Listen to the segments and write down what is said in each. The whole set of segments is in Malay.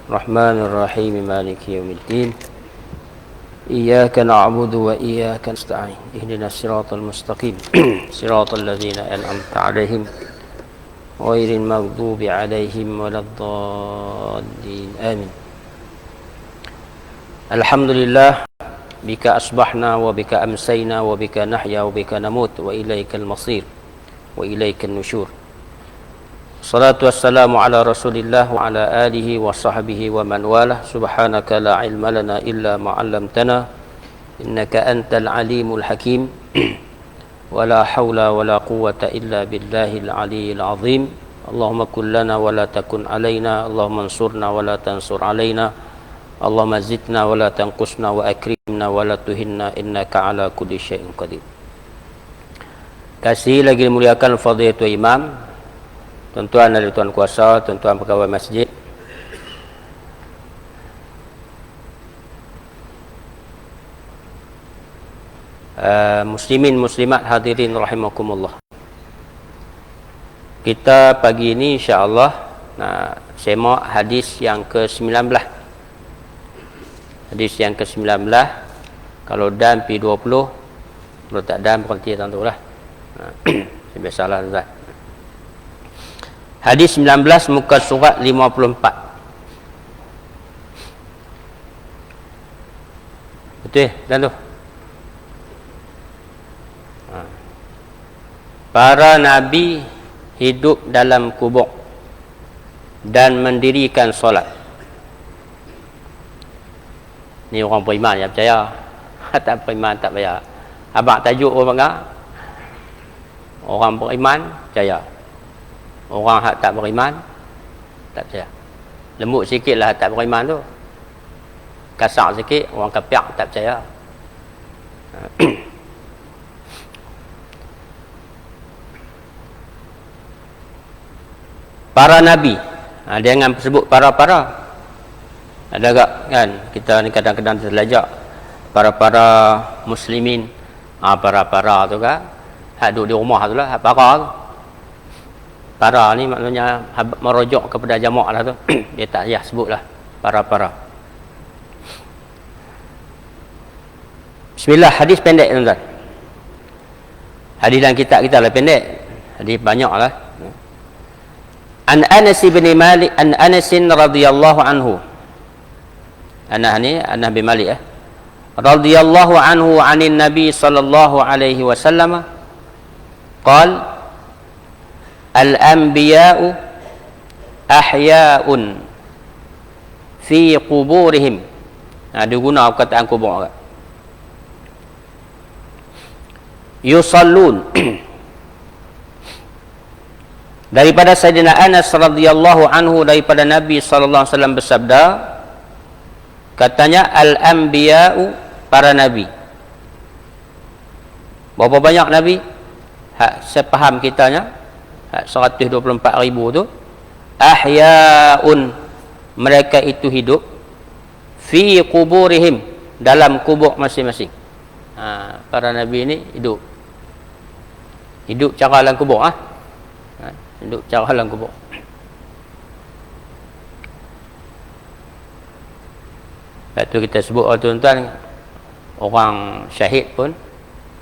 الرحمن الرحيم مالك يوم الدين إياك نعبد وإياك نستعين اهدنا الصراط المستقيم صراط الذين أنعمت عليهم غير المغضوب عليهم ولا الضالين آمين. الحمد لله بك أصبحنا وبك أمسينا وبك نحيا وبك نموت وإليك المصير وإليك النشور. Salatu wassalamu ala rasulillah wa ala alihi wa sahbihi wa man walah. Subhanaka la ilma lana illa ma'allamtana innaka antal alimul hakim. Wa la hawla wa la quwwata illa billahil aliyyil azim. Allahumma kun lana wa la takun alaina. Allahumma ansurna wa la tansur alaina. Allahumma zidna wa la tanqusna wa akrimna wa la tuhinna innaka ala kulli syai'in qadir. Kasih lagi dimuliakan fadilatul imam, tuan-tuan dan tuan kuasa, tuan-tuan pegawai masjid, muslimin muslimat hadirin rahimakumullah. Kita pagi ini insya-Allah nak semak hadis yang ke-19. Hadis yang ke-19. Kalau dan P20, kalau tak dan berhenti tentulah. Biasalah tuan. Hadis 19 muka surat 54. Betul dan tu. Para nabi hidup dalam kubur dan mendirikan solat. Ni orang beriman yang percaya. Tak beriman tak percaya. Abang tajuk orang dengar. Orang beriman percaya. Orang hak tak beriman tak percaya. Lembut sikit lah tak beriman tu. Kasar sikit orang kafir tak percaya. Para nabi, dia jangan sebut para-para. Ada tak kan kita ni kadang-kadang terlajak para-para muslimin. Para-para tu kan hak duduk di rumah tu lah, hak para tu. Para ni maknanya merujuk kepada jamak lah tu. Dia tak payah sebutlah para-para. Bismillah, hadis pendek tuan-tuan. Hadis dalam kitab kita lah pendek. Hadis banyak lah. An Anas bin Malik, an Anas radhiyallahu anhu. Anas ni Anas bin Malik radhiyallahu anhu anin Nabi sallallahu alaihi wasallam qala al-anbiya'u ahya'un fi quburihim. Dia guna perkataan kubur agak. Yusallun. Daripada Sayyidina Anas radhiyallahu anhu, daripada Nabi sallallahu alaihi wasallam bersabda, katanya al-anbiya'u, para nabi. Berapa banyak nabi? Hak sepaham kitanya 124,000 tu ahya'un, mereka itu hidup fi quburihim, dalam kubur masing-masing. Para nabi ni hidup cara dalam kubur. Hidup cara dalam kubur. Lepas tu kita sebut tuan-tuan, orang syahid pun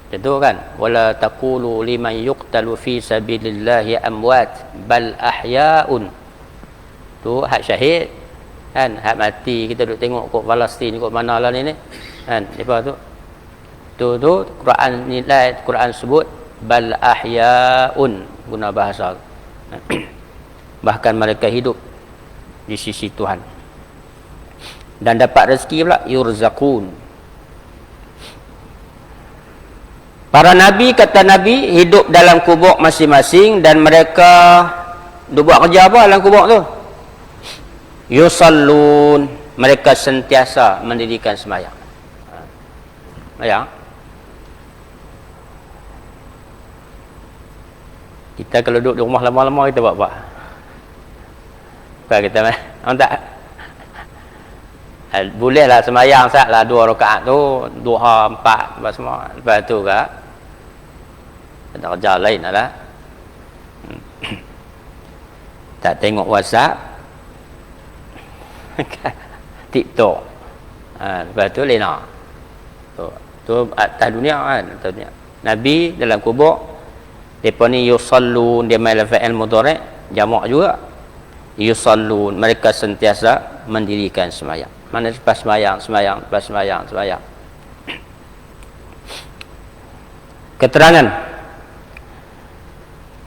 tentu kan, wala taqulu liman yuqtalu fi sabilillahi amwat bal ahya'un. Tu hak syahid kan, hak mati kita duk tengok kat Palestin kat mana lah ni kan. Depa tu Quran nilai, Quran sebut bal ahya'un, guna bahasa bahkan mereka hidup di sisi Tuhan dan dapat rezeki pula, yurzaqun. Para nabi, kata Nabi, hidup dalam kubur masing-masing dan mereka buat kerja apa dalam kubur tu? Yusallun, mereka sentiasa mendirikan sembahyang. Sembahyang. Kita kalau duduk di rumah lama-lama kita buat apa? Bukan kita tak? Bolehlah sembahyang saatlah 2 rakaat tu, 2, 4 apa semua. Lepas tu ke ada kerja lain lah. Tak tengok WhatsApp, TikTok. Lepas tu lena. Tu atas dunia kan, atas dunia. Nabi dalam kubur depa ni yusallun, dia main lafaz mudhari' jamak juga. Yusallun, mereka sentiasa mendirikan sembahyang. Mana lepas sembahyang, lepas sembahyang. Keterangan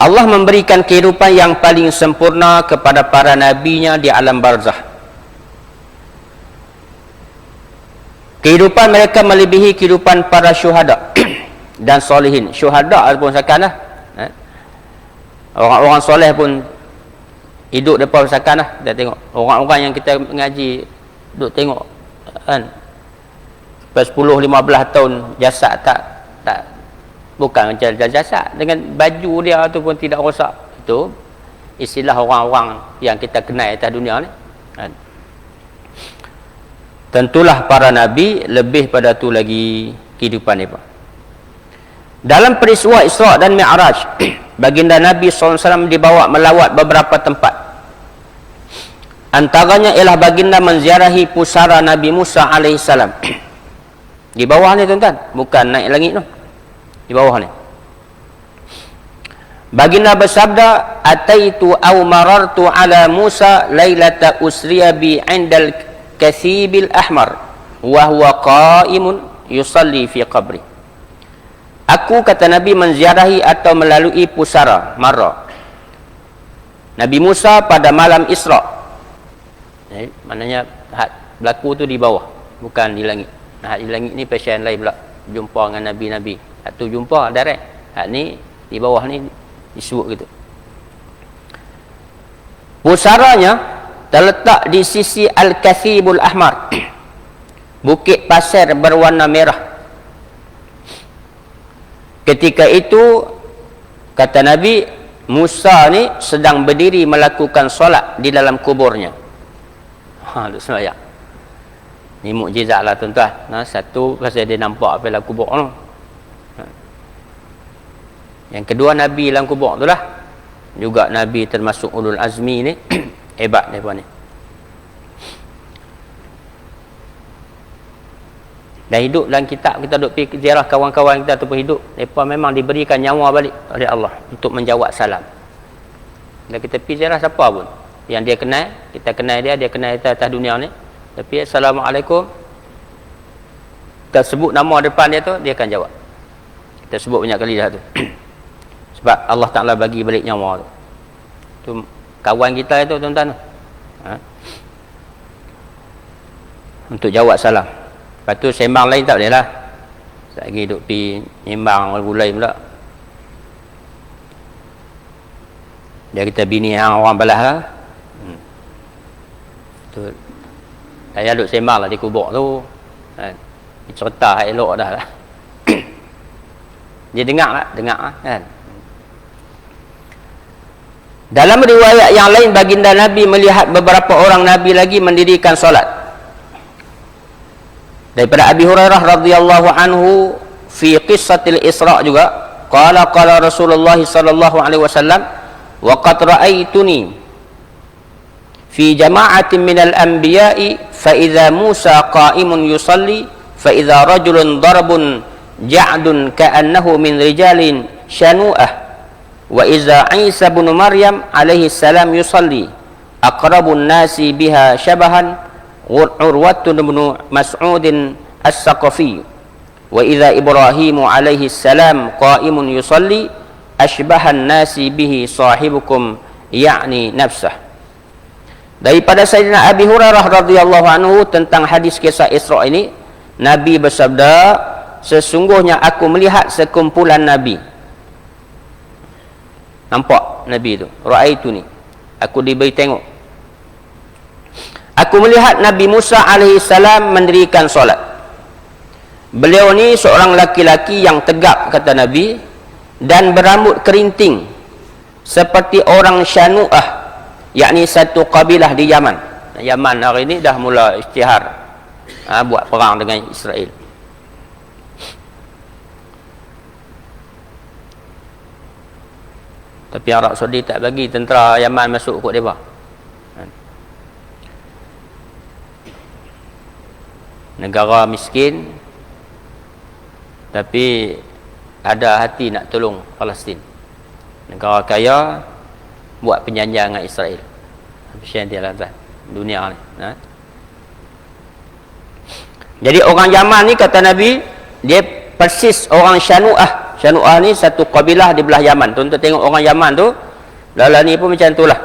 Allah memberikan kehidupan yang paling sempurna kepada para nabinya di alam barzah. Kehidupan mereka melebihi kehidupan para syuhada dan solehin. Syuhada pun sakanlah. Orang-orang soleh pun hidup depan sakanlah. Kita tengok orang-orang yang kita mengaji duk tengok kan. Lepas 10-15 tahun jasad tak bukan macam jasad, dengan baju dia tu pun tidak rosak. Itu istilah orang-orang yang kita kenal atas dunia ni kan. Tentulah para nabi lebih pada tu lagi kehidupan mereka. Dalam peristiwa Isra' dan Mi'raj, baginda Nabi SAW dibawa melawat beberapa tempat. Antaranya ialah baginda menziarahi pusara Nabi Musa AS. Di bawah ni tuan-tuan, bukan naik langit tu. Di bawah ni. Baginda bersabda, "Ataitu aw marartu ala Musa lailata usriya bi 'indal Kathibil ahmar wa huwa qa'imun yusalli fi qabri." Aku, kata Nabi, menziarahi atau melalui pusara Marra Nabi Musa pada malam Isra'. Maknanya had berlaku tu di bawah, bukan di langit. Had di langit ni pasien lain pula, jumpa dengan nabi-nabi. Had tu jumpa direct. Had ni di bawah ni disebut gitu. Pusaranya terletak di sisi Al-Kathibul Ahmar, bukit pasir berwarna merah. Ketika itu, kata Nabi, Musa ni sedang berdiri melakukan solat di dalam kuburnya. Duk sembahyang. Ni mukjizat lah tuan-tuan. Satu, pasal dia nampak apa dalam kubur tu. Yang kedua, Nabi dalam kubur tu lah. Juga Nabi termasuk ulul azmi ni. Hebat mereka ni. Dan hidup dalam kitab, kita duk pergi ziarah kawan-kawan kita ataupun hidup, mereka memang diberikan nyawa balik oleh Allah untuk menjawab salam. Dan kita pergi ziarah siapa pun yang dia kenal, kita kenal dia kenal kita atas dunia ni, tapi Assalamualaikum, kita sebut nama depan dia tu, dia akan jawab. Kita sebut banyak kali dah tu. Sebab Allah Ta'ala bagi balik nyawa tu. Tu kawan kita itu tuan-tuan, untuk jawab salam. Lepas tu sembang lain tak boleh lah. Lagi duk pergi sembang lain pula. Dia kita bini yang orang balas lah. Tu saya duk sembang lah di kubur tu, cerita elok dah lah. Dia dengar lah kan. Dalam riwayat yang lain, baginda Nabi melihat beberapa orang Nabi lagi mendirikan solat. Daripada Abi Hurairah radhiyallahu anhu fi qissatil Isra' juga, qala Rasulullah sallallahu alaihi wasallam, wa qad ra'aituni fi jama'atin minal anbiya'i fa idza Musa qa'imun yusalli fa idza rajulun darabun ja'dun ka'annahu min rijalin shanu'ah wa iza Isa bin Maryam alaihi salam yusalli aqrabun nasi biha syabahan Urwatun bin Mas'udin as-Saqafi wa iza Ibrahim alaihi salam qa'imun yusalli ashbahan nasi bihi sahibukum yakni nafsah. Daripada Sayyidina Abi Hurairah radhiyallahu anhu tentang hadis kisah Isra' ini, Nabi bersabda, sesungguhnya aku melihat sekumpulan Nabi. Nampak Nabi itu, ra'aituni, aku diberi tengok. Aku melihat Nabi Musa alaihi salam mendirikan solat. Beliau ni seorang laki-laki yang tegap, kata Nabi, dan berambut kerinting seperti orang Syanu'ah, yakni satu kabilah di Yaman. Yaman hari ini dah mula isytihar buat perang dengan Israel. Tapi Arab Saudi tak bagi tentera Yaman masuk kot mereka. negara miskin tapi ada hati nak tolong Palestin. Negara kaya buat penjanjian dengan Israel. Macam dia lah dunia ni. Jadi orang Yaman ni kata Nabi, dia persis orang Syanu'ah. Syanu'ah ni satu kabilah di belah Yaman. Tuan-tuan tengok orang Yaman tu, lala ni pun macam tu lah.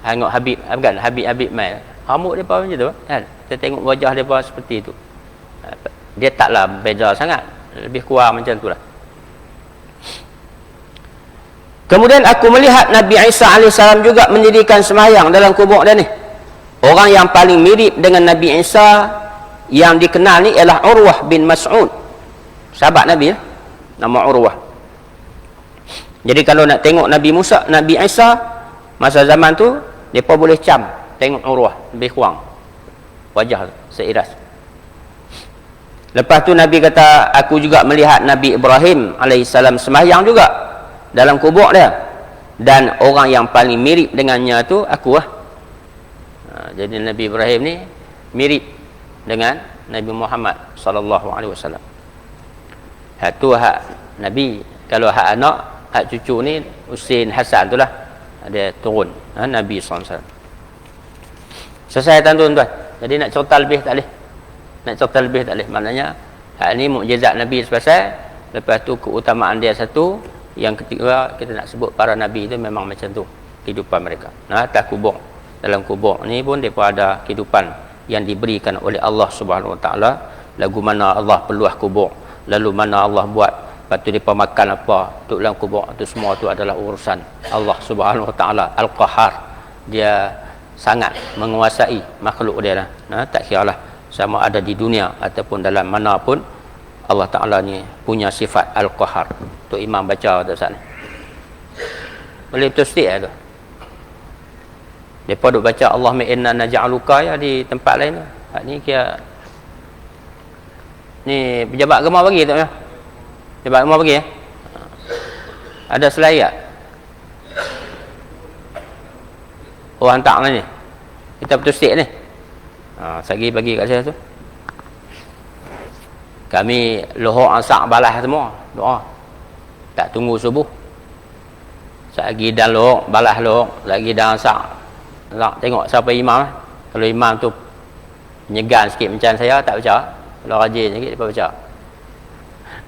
Tengok Habib, kan? Habib mai. Rambut dia macam tu kan. Kita tengok wajah dia seperti tu. Dia taklah beza sangat, lebih kurang macam tu lah. Kemudian aku melihat Nabi Isa AS juga mendirikan sembahyang dalam kubur dia ni. Orang yang paling mirip dengan Nabi Isa yang dikenal ni ialah Urwah bin Mas'ud, sahabat Nabi ya? Nama Urwah. Jadi kalau nak tengok Nabi Musa, Nabi Isa masa zaman tu, mereka boleh cam tengok Urwah, lebih kurang wajah seiras. Lepas tu Nabi kata, aku juga melihat Nabi Ibrahim AS sembahyang juga dalam kubur dia, dan orang yang paling mirip dengannya tu aku lah. Jadi Nabi Ibrahim ni mirip dengan Nabi Muhammad SAW. Hak tu hak Nabi. Kalau hak anak, hak cucu ni Husain Hasan tu lah, dia turun Nabi SAW. Selesai tuan-tuan. Jadi nak cerita lebih tak boleh. Nak cerita lebih tak boleh. Maknanya hak ni mukjizat Nabi sepasal. Lepas tu keutamaan dia satu. Yang ketiga, kita nak sebut para Nabi tu memang macam tu kehidupan mereka. Atas kubur. Dalam kubur ni pun mereka ada kehidupan yang diberikan oleh Allah Subhanahu Wa Taala. Lagu mana Allah peluah kubur, lalu mana Allah buat, lepas tu mereka makan apa tu dalam kubur, tu semua tu adalah urusan Allah Subhanahu Wa Taala Al-Qahhar. Dia sangat menguasai makhluk dia lah. Tak kiralah sama ada di dunia ataupun dalam mana pun, Allah Ta'ala ni punya sifat Al-Qahhar. Tu imam baca tu saat ni. Boleh betul sikit lah tu. Mereka duk baca Allahumma inna naja'aluka ya di tempat lain tu. Hak ni kira ni pejabat agama bagi tak ya? Pejabat agama bagi ya? Ada selai tak? Oh hantar ni. Kita betul sikit ni. Sagi bagi kat saya tu. Kami lohor asar balas semua doa. Tak tunggu subuh. Lagi dan lohor balas lohor, lagi dan asar. Tengok siapa imam lah. Kalau imam tu menyegan sikit macam saya, tak baca. Kalau rajin sikit, dia baca.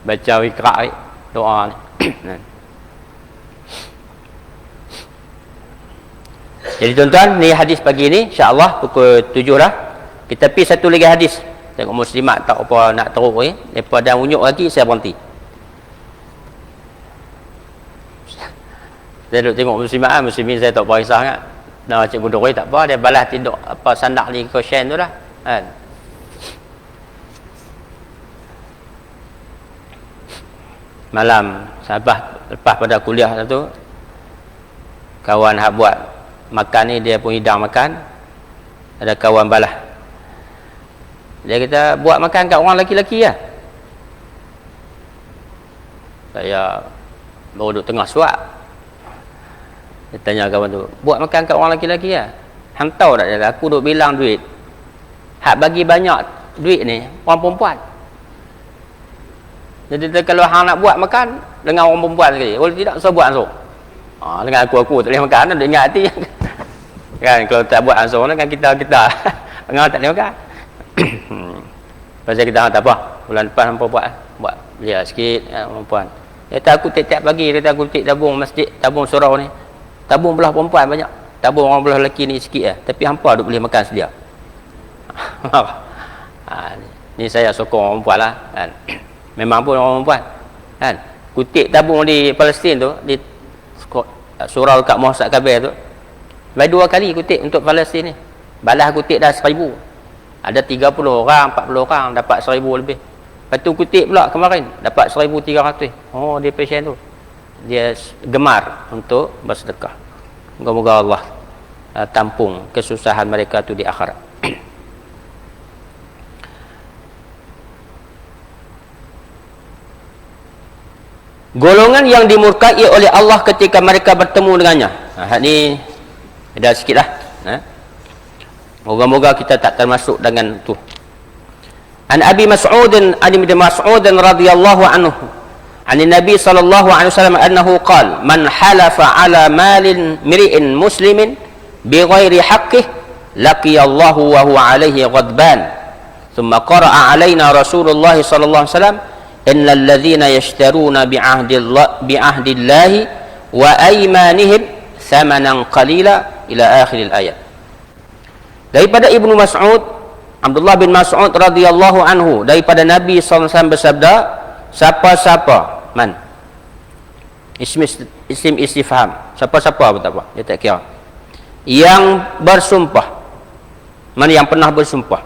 Baca Iqra' doa ni. Jadi tuan-tuan, ni hadis pagi ni insya-Allah pukul 7 dah. Kita pergi satu lagi hadis. Tengok muslimat tak apa nak teruk ni. Lepas dah unyuk lagi, saya berhenti. Saya duduk tengok muslimat, muslimin saya tak apa risau sangat. Nah, cikgu Dori tak apa, dia balas tidur apa sandak ni question tu dah. Kan? Malam sahabat lepas pada kuliah tu, kawan hak buat makan ni, dia pun hidang makan. Ada kawan balas. Dia kata buat makan kat orang lelaki-lelaki lah. Saya baru duduk tengah suap. Dia tanya kawan tu, buat makan kat orang lelaki-lelaki lah. Hang tahu tak, dia, aku duk bilang duit. Hak bagi banyak duit ni orang perempuan. Jadi kalau hang nak buat makan dengan orang perempuan sekali, kalau tidak saya buat ansur. Dengan aku tak boleh makan, dia ingat hati. Kan kalau tak buat ansur dengan kita dengan tak boleh makan. Pasal kita tak apa, bulan depan hampa buat belia sikit perempuan. Dia kata aku tiap-tiap pagi, dia kata aku tabung masjid, tabung surau ni. Tabung belah perempuan banyak. Tabung orang belah lelaki ni sikit lah. Tapi hampa duk boleh makan sedia. Ni saya sokong orang perempuan lah. Kan? Memang pun orang perempuan. Kan? Kutip tabung di Palestin tu, di surau kat Muhammad Kabir tu. Baik 2 kali kutip untuk Palestin ni. Balas kutip dah 1,000. Ada 30 orang, 40 orang dapat 1,000 lebih. Lepas tu kutip pula kemarin dapat 1,300. Oh, dia pasien tu. Dia gemar untuk bersedekah. Moga-moga Allah tampung kesusahan mereka tu di akhirat. Golongan yang dimurkai oleh Allah ketika mereka bertemu dengannya. Ni dah sikit lah. Moga-moga kita tak termasuk dengan tu. An Abi Mas'ud an Ibn Mas'ud radhiyallahu anhu an Nabi sallallahu alaihi wasallam annahu qala man halafa ala malin mri'in muslimin bighairi haqqihi laqiyallahu wa huwa alaihi ghadban. Thumma qara'a alaina Rasulullah sallallahu alaihi wasallam innal ladzina yashtaruna bi'ahdillahi wa aymanihim thamanan qalila ila akhir al-ayat. Daripada Ibnu Mas'ud, Abdullah bin Mas'ud radhiyallahu anhu, daripada Nabi SAW bersabda, siapa-siapa man isim istifham, siapa-siapa apa tak apa, dia tak kira, yang bersumpah, mana yang pernah bersumpah,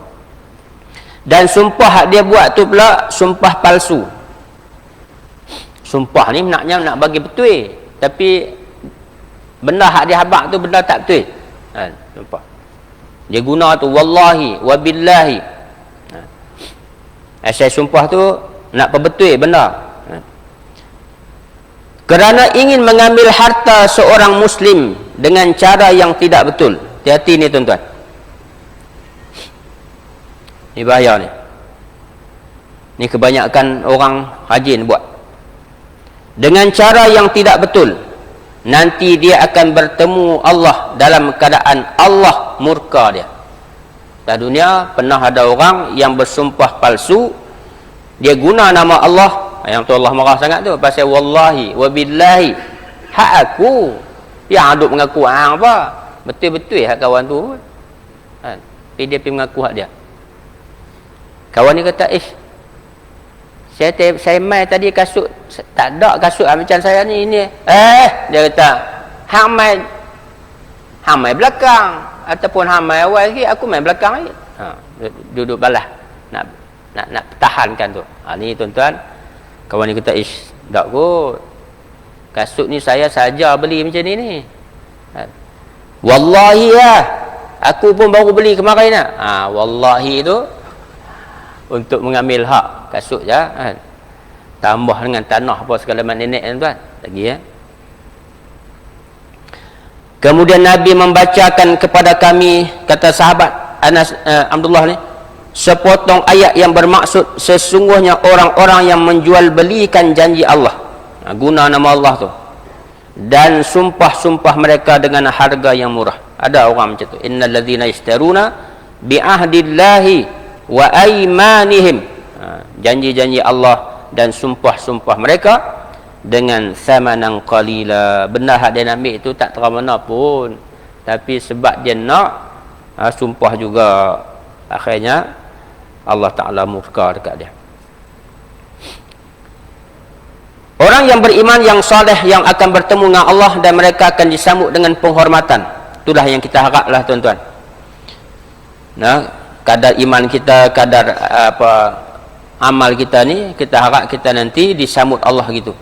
dan sumpah dia buat tu pula sumpah palsu. Sumpah ni naknya nak bagi betul, tapi benda hak dia habaq tu benda tak betul, sumpah dia guna tu wallahi wabillahi. Saya sumpah tu nak perbetul benda. Kerana ingin mengambil harta seorang muslim dengan cara yang tidak betul. Hati-hati ni tuan-tuan. Ni bahaya ni. Ni kebanyakan orang rajin buat. Dengan cara yang tidak betul. Nanti dia akan bertemu Allah dalam keadaan Allah murka dia. Di dunia pernah ada orang yang bersumpah palsu, dia guna nama Allah, yang tu Allah marah sangat tu, pasal wallahi wabillahi, hak aku, yang aduk mengaku hang apa, betul-betul hak kawan tu kan, dia pergi mengaku hak dia. Kawan ni kata, saya mai tadi kasut, tak ada kasut macam saya ni. Dia kata, hang mai belakang ataupun hang mai awal lagi, aku mai belakang lagi. Duduk balas nak pertahankan tu. Ni tuan-tuan, kawan ni kata, tak kot, kasut ni saya saja beli macam ni. Wallahi lah, aku pun baru beli kemarin lah. Wallahi tu untuk mengambil hak kasut je kan. Tambah dengan tanah apa segala macam nenek tuan lagi ya. Kemudian Nabi membacakan kepada kami, kata sahabat Anas Abdullah ni, sepotong ayat yang bermaksud sesungguhnya orang-orang yang menjual belikan janji Allah, guna nama Allah tu, dan sumpah-sumpah mereka dengan harga yang murah. Ada orang macam tu, innal ladzina yashtaruna bi ahdillahi wa aymanihim, janji-janji Allah dan sumpah-sumpah mereka dengan thamanan qalila. Benda hak dia nak ambil tu tak terang mana pun, tapi sebab dia nak sumpah juga, akhirnya Allah Ta'ala murka dekat dia. Orang yang beriman yang soleh yang akan bertemu dengan Allah dan mereka akan disambut dengan penghormatan. Itulah yang kita haraplah tuan-tuan. Kadar iman kita, kadar amal kita ni, kita harap kita nanti disambut Allah gitu.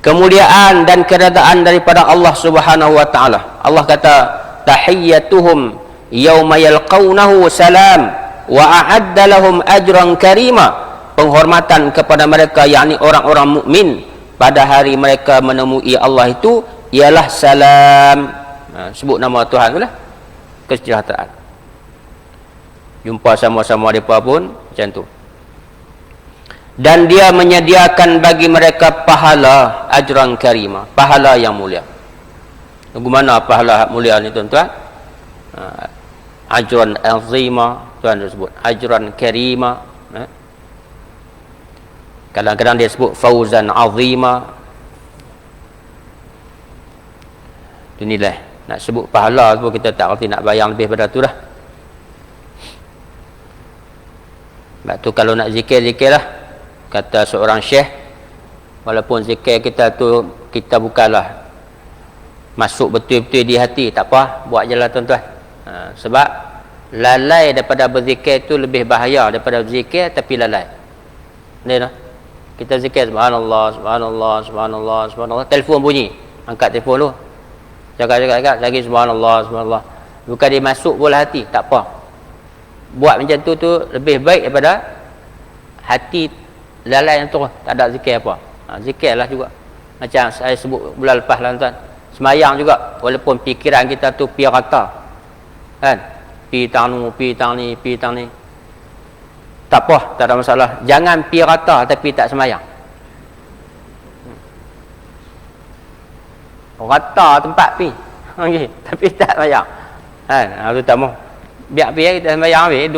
Kemuliaan dan keredaan daripada Allah Subhanahu wa taala. Allah kata, tahiyyatuhum yauma yalqawnahu salam wa a'adda lahum ajran karima. Penghormatan kepada mereka, yakni orang-orang mukmin pada hari mereka menemui Allah itu ialah salam. Sebut nama Tuhan tu lah, kesejahteraan. Jumpa sama-sama mereka pun macam tu. Dan dia menyediakan bagi mereka pahala ajran karima, pahala yang mulia. Bagaimana pahala mulia ni tuan-tuan? Ajran azima, Tuhan sebut ajran karima. Kadang-kadang dia sebut fauzan azima. Itu nilai. Nak sebut pahala tu kita tak reti nak bayang lebih pada tu dah. Sebab tu kalau nak zikir-zikir lah, kata seorang syekh, walaupun zikir kita tu kita bukanlah masuk betul-betul di hati, tak apa, buat je lah tuan-tuan. Sebab lalai daripada berzikir tu lebih bahaya daripada berzikir tapi lalai. Ni lah, kita zikir subhanallah, subhanallah, subhanallah, subhanallah, telefon bunyi, angkat telefon tu, jaga-jaga lagi subhanallah, subhanallah, bukan dia masuk bola hati, tak apa. Buat macam tu lebih baik daripada hati lalai yang terus tak ada zikir apa. Zikir lah juga, macam saya sebut bulan lepas lah tuan, semayang juga, walaupun fikiran kita tu pi rata kan, pi tang nu, pi tang ni, pi tang ni. Tak apa, tak ada masalah. Jangan pi rata tapi tak semayang. Rata tempat pi. Okey, tapi tak semayang. Kan, itu tak mau. Biar pi kita semayang habis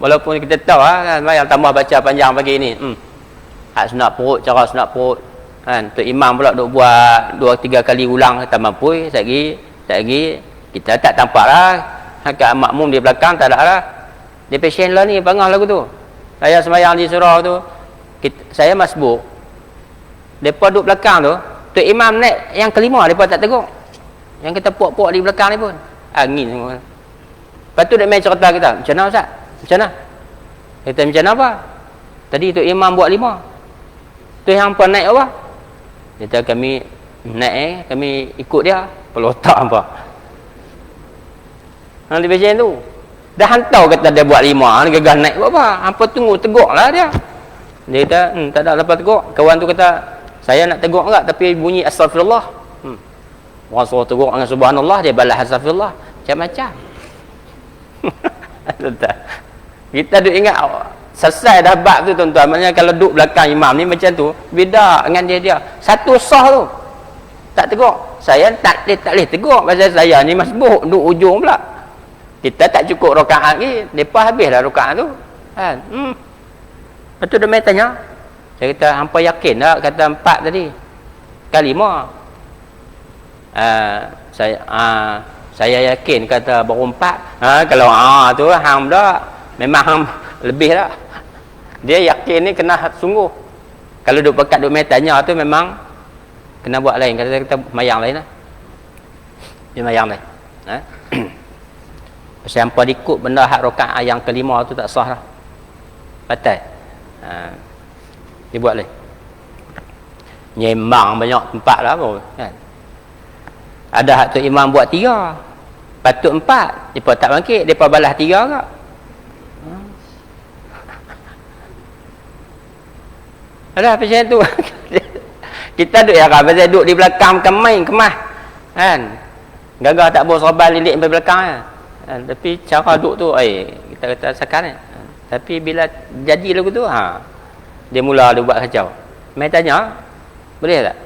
walaupun kita tahu kan semayang tambah baca panjang pagi ni. Hak sunat perut, cara sunat perut. Kan, tu imam pula duk buat 2-3 kali ulang tak mampu, tak lagi kita tak tampak lah. Hak makmum di belakang tak ada lah. Dia pasien lah ni, bangah lagu tu. Saya semayang di surau tu, saya masbuk. Depa duduk belakang tu, Tok Imam naik yang kelima, depa tak tegur. Yang kita puak-puak di belakang ni pun angin semua. Lepas tu dia main cerita kita, macam mana Ustaz? Macam mana? Kita macam mana apa? Tadi Tok Imam buat 5. Tu yang apa naik apa? Kita kami naik, kami ikut dia. Pelotak apa? Nanti pasien tu dah hantar kata dia buat 5, dia gagah naik buat apa? Hampa tunggu tegur lah dia. Dia kata, tak ada lepas tegur. Kawan tu kata, saya nak tegur enggak tapi bunyi astagfirullah. Orang suruh tegur dengan subhanallah, dia balas astagfirullah. Macam-macam. Kita duk ingat selesai dah bab tu tuan-tuan. Maknanya kalau duduk belakang imam ni macam tu, beda dengan dia. Satu sah tu tak tegur. Saya tak boleh tegur pasal saya ni masbuk duduk ujung pula. Kita tak cukup rakaat lagi, depa habislah rakaat tu. Kan? Lepas tu dia mai tanya. Saya kata, hampa yakin tak kata 4 tadi? Kali 5. Saya yakin kata baru 4. Kalau tu hang dah memang hang lebih dah. Dia yakin ni kena sungguh. Kalau duk pekat duk mai tanya tu memang kena buat lain. Kata mayang lain lah. Dia mayang lain. Pasal hampa ikut benda hak rakaat yang kelima tu tak sah lah. Batal. Dia buat lain. Nyembang banyak tempat lah pun. Kan? Ada hak tu imam buat 3. Patut 4. Mereka tak bangkit. Mereka balas 3 kak. Alah pasal tu. Kita duduk ya kan. Pasal duduk di belakang bukan main kemas. Kan? Gagah tak bawa serban lilik sampai belakang kan? Tapi cara duduk tu kita kata sakan. Tapi bila jadi lagu tu dia mula dia buat kacau. Mai tanya, boleh tak?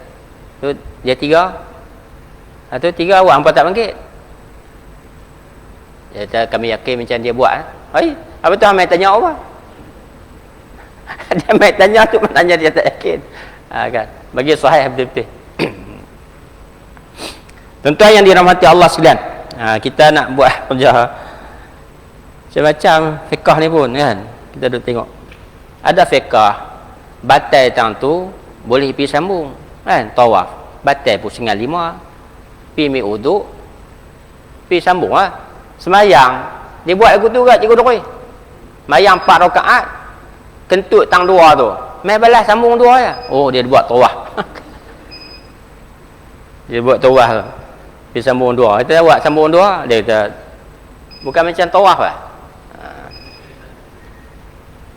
Tu dia 3. Atau 3 awak hampa tak bangkit. Dia kata kami yakin macam dia buat. Apa tu mai tanya apa? Dia mai tanya tu maknanya dia tak yakin. Kan? Bagi sahih betul-betul. Tuan-tuan yang dirahmati Allah sekalian. Kita nak buat kerja macam fiqah ni pun kan. Kita duduk tengok. Ada fiqah batal tang tu boleh pergi sambung kan, tawaf. Batal pun setengah 5. Pergi ambil uduk. Pergi sambung lah. Semayang. Dia buat lagu tu kat cikgu Doi. Semayang 4 rakaat. Kentut tang 2 tu. Mai balas sambung 2 je. Dia buat tawaf. Dia buat tawaf tu. Pergi sambung 2. Kita buat sambung 2. Dia kata bukan macam tawaf lah.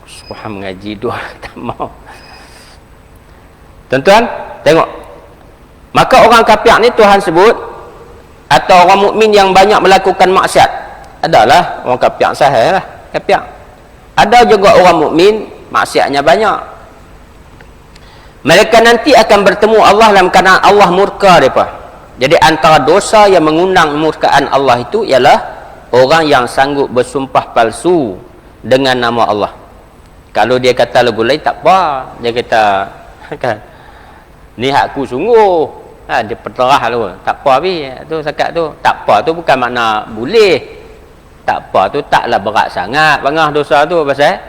Suham mengaji 2 tak mau. Tuan-tuan tengok. Maka orang kafir ni Tuhan sebut, atau orang mukmin yang banyak melakukan maksiat adalah orang kafir sahih lah. Kafir. Ada juga orang mukmin maksiatnya banyak. Mereka nanti akan bertemu Allah dalam keadaan Allah murka mereka. Jadi antara dosa yang mengundang murkaan Allah itu ialah orang yang sanggup bersumpah palsu dengan nama Allah. Kalau dia kata lagu lain tak apa, dia kata kan, ni hakku sungguh. Dia perterah tu. Tak apa habis tu sakat tu. Tak apa tu bukan makna boleh. Tak apa tu taklah berat sangat bangah dosa tu pasal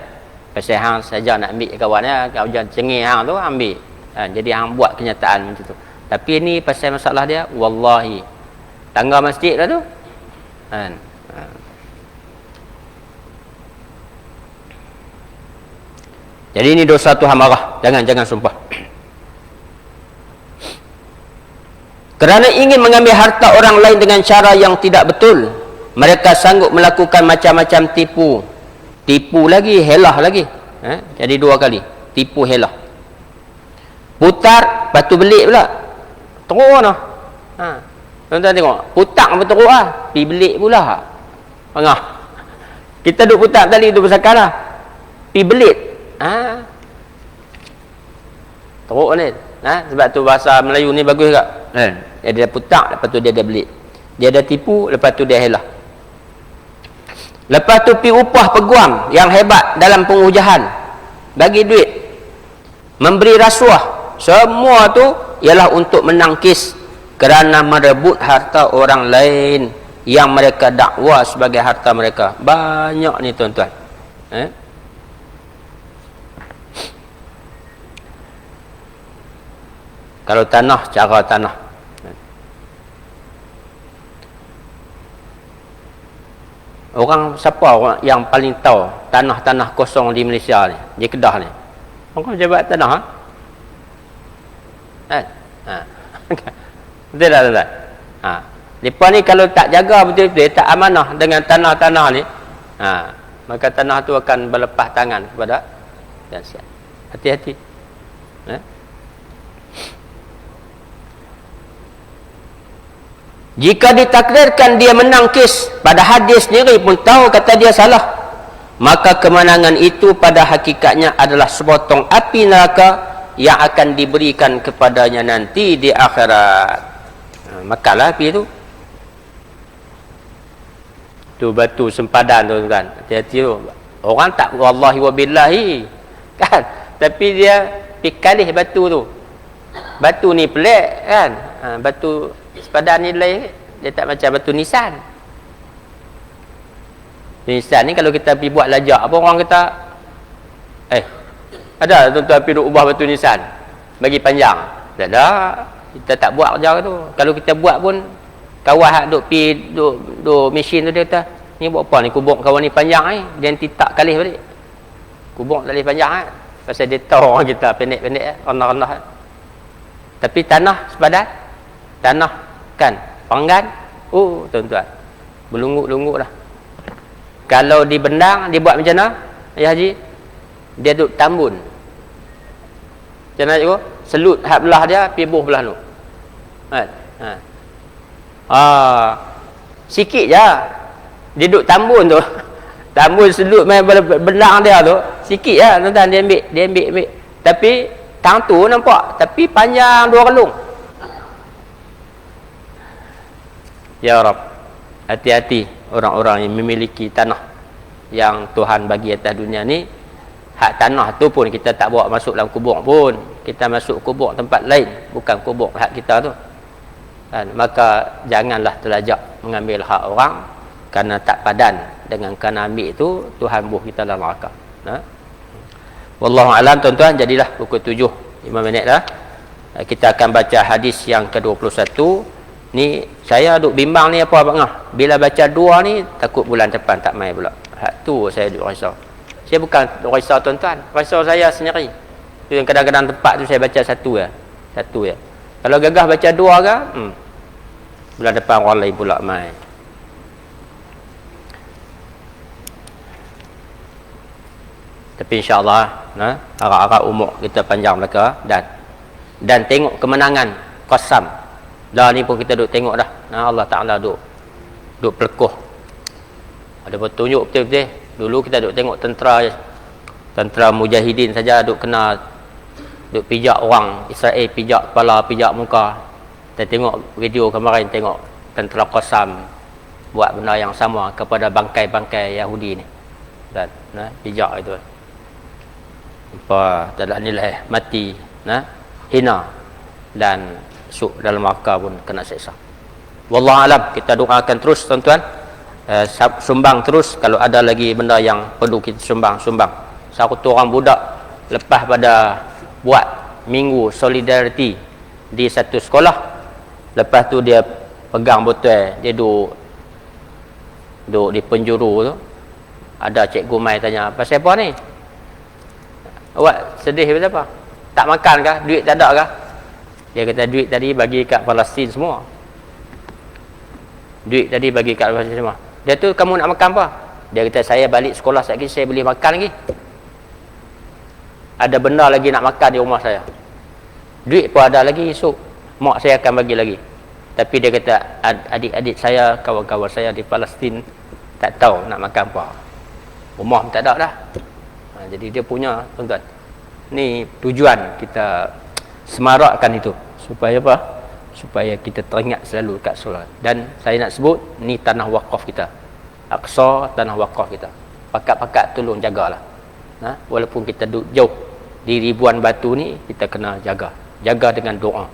hang saja nak ambil kawan dia, kau jangan cengih hang tu ambil. Jadi hang buat kenyataan macam tu. Tapi ni pasal masalah dia, wallahi tangga masjid lah tu. Jadi ini dosa Tuhan marah. Jangan sumpah. Kerana ingin mengambil harta orang lain dengan cara yang tidak betul, mereka sanggup melakukan macam-macam tipu. Tipu lagi, helah lagi. Jadi 2 kali. Tipu helah. Putar, lepas tu belik pula. Teruk lah. Tuan-tuan tengok. Putar apa teruk lah. Pergi belik pula. Tengah. Kita duk putar tali tu besar lah. Pi belit. Teruk ni. Sebab tu bahasa Melayu ni bagus tak? Dia putar, lepas tu dia ada belit. Dia ada tipu, lepas tu dia helah. Lepas tu pi upah peguam yang hebat dalam pengujahan. Bagi duit. Memberi rasuah. Semua tu ialah untuk menangkis kerana merebut harta orang lain yang mereka dakwa sebagai harta mereka. Banyak ni tuan-tuan. Kalau tanah, cara tanah. Siapa orang yang paling tahu tanah-tanah kosong di Malaysia ni, di Kedah ni? Orang pejabat tanah, betul tak tuan-tuan? Mereka ni kalau tak jaga betul-betul, tak amanah dengan tanah-tanah ni, maka tanah tu akan berlepas tangan kepada dan siap. Hati-hati. Jika ditakdirkan dia menangkis, pada hadis sendiri pun tahu kata dia salah, maka kemenangan itu pada hakikatnya adalah sepotong api neraka yang akan diberikan kepadanya nanti di akhirat. Makalah api itu. Tu batu sempadan tu kan. Hati-hati tu. Orang tak wallahi wa billahi kan, tapi dia pikalih batu tu. Batu ni pelik kan. Batu sepadan ni lain, dia tak macam batu nisan. Nisan ni kalau kita pergi buat lajak apa orang kata, ada tuan-tuan pergi ubah batu nisan bagi panjang. Tak ada. Kita tak buat kerja tu. Kalau kita buat pun kawan hak duk pi duk mesin tu, dia kata, ni buat apa ni, kubur kawan ni panjang dia nanti tak kalih balik. Kubur tak boleh panjang pasal dia tahu orang kita pendek-pendek rendah-rendah. Tapi tanah sepadan, tanah kan panggan, tuan-tuan, berlungut-lungut dah. Kalau di bendang dia buat macam mana ya Haji? Dia duk tambun. Macam mana cikgu? Selut hak belah dia, pergi buh belah tu. Sikit je dia duk tambun tu. Tambun selut main bendang dia tu, sikit je tuan-tuan, dia ambil. Tapi tang tu nampak, tapi panjang 2 relung. Ya Rab, hati-hati orang-orang yang memiliki tanah yang Tuhan bagi atas dunia ni. Hak tanah tu pun kita tak bawa masuk dalam kubur pun, kita masuk kubur tempat lain, bukan kubur hak kita tu kan. Maka janganlah terlajak mengambil hak orang kerana tak padan dengan kerana ambil itu, Tuhan buh kita dalam neraka. Wallahu alam tuan-tuan. Jadilah pukul 7, 5 minit dah. Kita akan baca hadis yang ke-21. Ni saya duk bimbang ni apa abang ngah. Bila baca 2 ni takut bulan depan tak mai pula. Hak tu saya duk risau. Saya bukan duk risau tuan-tuan, risau saya sendiri. Tu yang kadang-kadang tempat tu saya baca satu ya. Kalau gagah baca 2 ke, bulan depan orang lain pula mai. Tapi insya-Allah harap-harap umur kita panjang belaka dan tengok kemenangan Qasam. Dah ni pun kita duk tengok dah. Allah Ta'ala duk pelekoh. Ada petunjuk betul-betul. Dulu kita duk tengok tentera mujahidin saja duk pijak orang Israel, pijak kepala, pijak muka. Kita tengok video kemarin, tengok tentera Qasam buat benda yang sama kepada bangkai-bangkai Yahudi ni. Dan pijak itu. Apa tak ada nilai, mati, hina dan dalam neraka pun kena seksa. Wallahu alam. Kita doakan terus tuan-tuan, sumbang terus kalau ada lagi benda yang perlu kita sumbang. Satu orang budak lepas pada buat minggu solidariti di satu sekolah, lepas tu dia pegang botol, dia duduk di penjuru tu. Ada cikgu mai tanya, pasal apa ni? Awak sedih pasal apa? Tak makan kah? Duit tak ada kah? Dia kata duit tadi bagi kat Palestin semua. Duit tadi bagi kat Palestin semua. Dia tu, kamu nak makan apa? Dia kata, saya balik sekolah sekejap saya boleh makan lagi. Ada benda lagi nak makan di rumah saya. Duit pun ada lagi esok. Mak saya akan bagi lagi. Tapi dia kata adik-adik saya, kawan-kawan saya di Palestin tak tahu nak makan apa. rumah tak ada dah. Jadi dia punya, tuan-tuan, ni tujuan kita semarakkan itu supaya apa? Supaya kita teringat selalu kat solat. Dan saya nak sebut ni tanah wakaf kita, Aqsa tanah wakaf kita. Pakat-pakat tolong jagalah. Walaupun kita duduk jauh di ribuan batu ni, kita kena jaga dengan doa,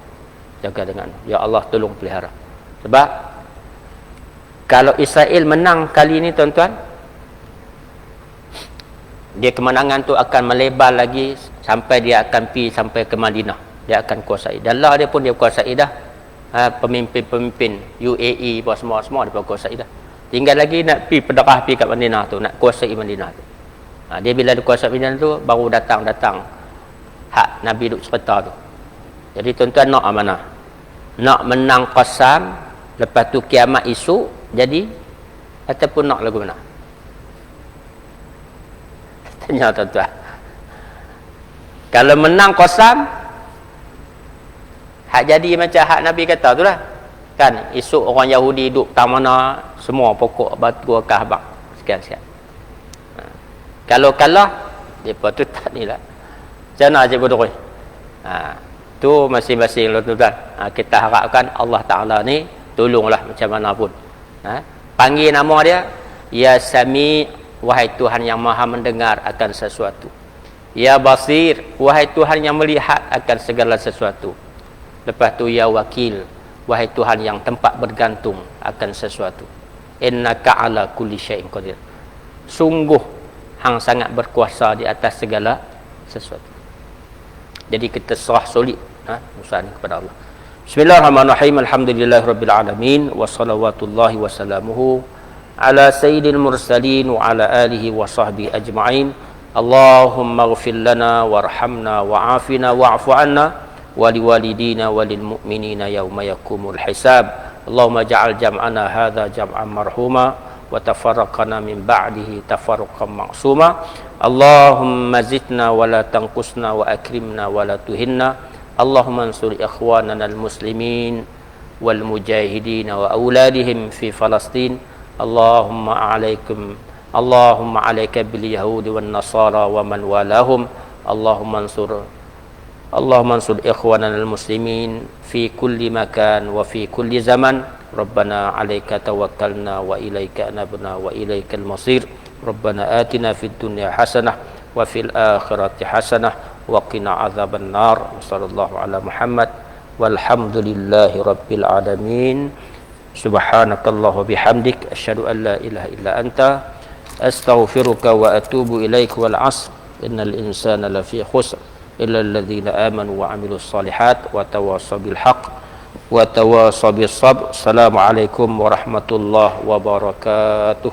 jaga dengan ya Allah tolong pelihara. Sebab kalau Israel menang kali ini, tuan-tuan, dia kemenangan tu akan melebar lagi sampai dia akan pergi sampai ke Madinah. Dia akan kuasai. Dan lah dia pun dia kuasai dah. Pemimpin-pemimpin UAE semua dia pun kuasai dah. Tinggal lagi nak pergi pedarah pergi kat Madinah tu, nak kuasai Madinah tu. Dia bila dia kuasai Madinah tu baru datang hak Nabi duk serta tu. Jadi tuan-tuan nak amanah. Nak menang Qasam, lepas tu kiamat esok jadi, ataupun nak lagu mana? Tanya tuan-tuan. Kalau menang Qasam, hak jadi macam hak Nabi kata tu lah. Kan, esok orang Yahudi duduk tak mana, semua pokok batu akan habang. Sekian-sekian. Kalau kalah, dia patut tak ni lah. Macam mana Cikgu Duri? Tu masing-masing tuan-tuan. Kita harapkan Allah Ta'ala ni tolonglah macam mana pun. Panggil nama dia, Ya Sami', wahai Tuhan yang maha mendengar akan sesuatu. Ya Basir, wahai Tuhan yang melihat akan segala sesuatu. Lepas tu Ya Wakil, wahai Tuhan yang tempat bergantung akan sesuatu. Innaka ala kulli syai'in qadir. Sungguh hang sangat berkuasa di atas segala sesuatu. Jadi kita serah solid usaha kepada Allah. Bismillahirrahmanirrahim. Alhamdulillahirabbil alamin wa salawatullahi wa salamuhu ala sayyidil mursalin wa ala alihi wa sahbihi ajma'in. Allahumma ighfir lana warhamna wa'afina wa'fu 'anna wa liwalidina walil mu'minina yauma yaqumul hisab. Allahumma ja'al jam'ana hadza jam'an marhuma wa tafarraqana min ba'dihi tafarruqan ma'suma. Allahumma zidna wa la tanqusna wa akrimna wa la tuhinna. Allahumma ansur ikhwanana al-muslimin wal mujahidin wa auladihim fi Palestin. Allahumma alayka bil yahudi wan nasara wa man walahum. Allahumma ansur ikhwanana al-muslimin fi kulli makan wa fi kulli zaman. Rabbana alayka tawakkalna wa ilayka anabna wa ilaykal masir. Rabbana atina fid dunya hasanah wa fil akhirati hasanah wa qina adzaban nar. Sallallahu ala Muhammad walhamdulillahi rabbil alamin. Subhanakallah wa bihamdik asyhadu an la ilaha illa anta astaghfiruka wa atubu ilaik. Wal 'asr innal insana lafi khusr illa alladhina amanu wa 'amilus solihat wa tawassaw bil haqq wa tawassaw bis sabr. Assalamualaikum warahmatullahi wabarakatuh.